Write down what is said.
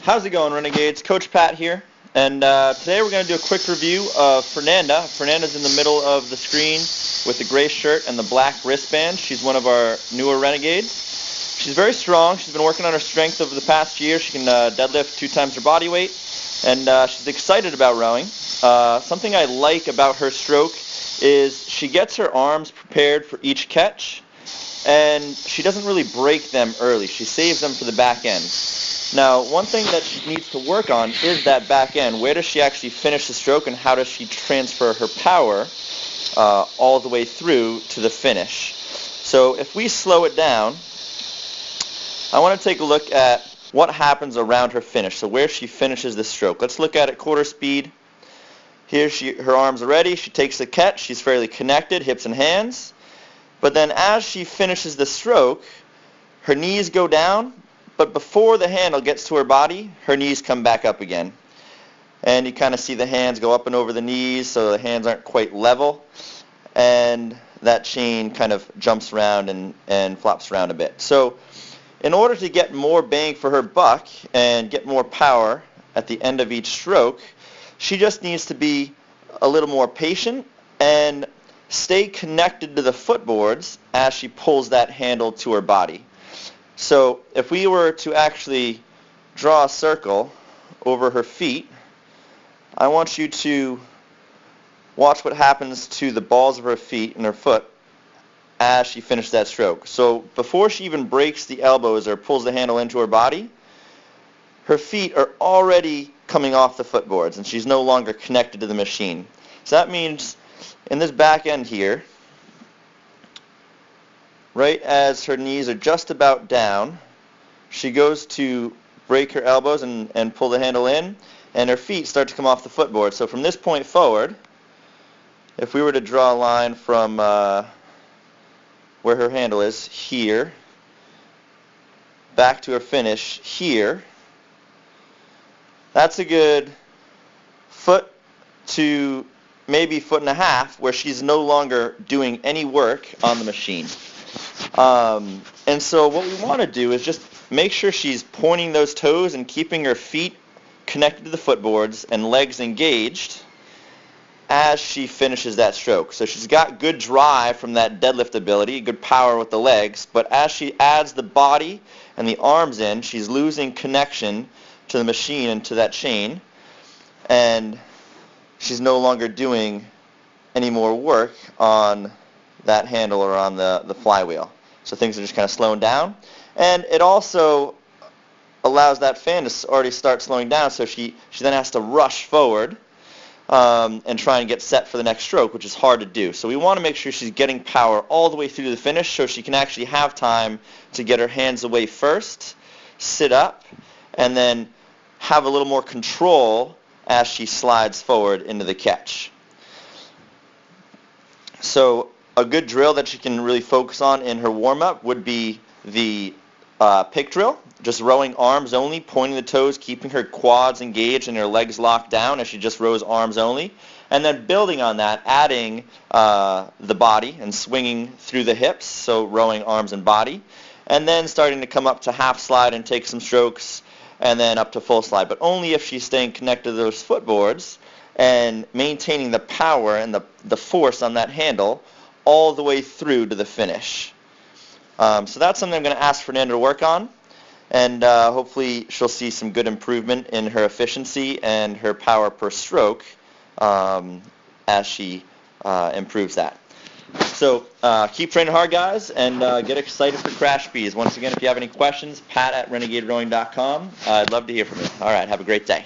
How's it going, Renegades? Coach Pat here, and today we're going to do a quick review of Fernanda. Fernanda's in the middle of the screen with the gray shirt and the black wristband. She's one of our newer Renegades. She's very strong. She's been working on her strength over the past year. She can deadlift 2 times her body weight, and she's excited about rowing. Something I like about her stroke is she gets her arms prepared for each catch, and she doesn't really break them early. She saves them for the back end. Now, one thing that she needs to work on is that back end. Where does she actually finish the stroke, and how does she transfer her power all the way through to the finish? So if we slow it down, I want to take a look at what happens around her finish, so where she finishes the stroke. Let's look at it quarter speed. Here her arms are ready. She takes the catch. She's fairly connected, hips and hands. But then as she finishes the stroke, her knees go down, but before the handle gets to her body, her knees come back up again. And you kind of see the hands go up and over the knees, so the hands aren't quite level. And that chain kind of jumps around and flops around a bit. So in order to get more bang for her buck and get more power at the end of each stroke, she just needs to be a little more patient and stay connected to the footboards as she pulls that handle to her body. So if we were to actually draw a circle over her feet, I want you to watch what happens to the balls of her feet and her foot as she finishes that stroke. So before she even breaks the elbows or pulls the handle into her body, her feet are already coming off the footboards and she's no longer connected to the machine. So that means in this back end here, right as her knees are just about down, she goes to break her elbows and pull the handle in, and her feet start to come off the footboard. So from this point forward, if we were to draw a line from where her handle is, here, back to her finish, here, that's a good foot to maybe 1.5 feet where she's no longer doing any work on the machine. And so what we want to do is just make sure she's pointing those toes and keeping her feet connected to the footboards and legs engaged as she finishes that stroke. So she's got good drive from that deadlift ability, good power with the legs, but as she adds the body and the arms in, she's losing connection to the machine and to that chain, and she's no longer doing any more work on that handle or on the flywheel. So things are just kind of slowing down. And it also allows that fan to already start slowing down, so she then has to rush forward and try and get set for the next stroke, which is hard to do. So we want to make sure she's getting power all the way through to the finish so she can actually have time to get her hands away first, sit up, and then have a little more control as she slides forward into the catch. So a good drill that she can really focus on in her warm-up would be the pick drill, just rowing arms only, pointing the toes, keeping her quads engaged and her legs locked down as she just rows arms only, and then building on that, adding the body and swinging through the hips, so rowing arms and body, and then starting to come up to half slide and take some strokes, and then up to full slide, but only if she's staying connected to those footboards and maintaining the power and the force on that handle all the way through to the finish. So that's something I'm going to ask Fernanda to work on, and hopefully she'll see some good improvement in her efficiency and her power per stroke as she improves that. So keep training hard, guys, and get excited for Crash Bees. Once again, if you have any questions, pat@renegaderowing.com. I'd love to hear from you. All right, have a great day.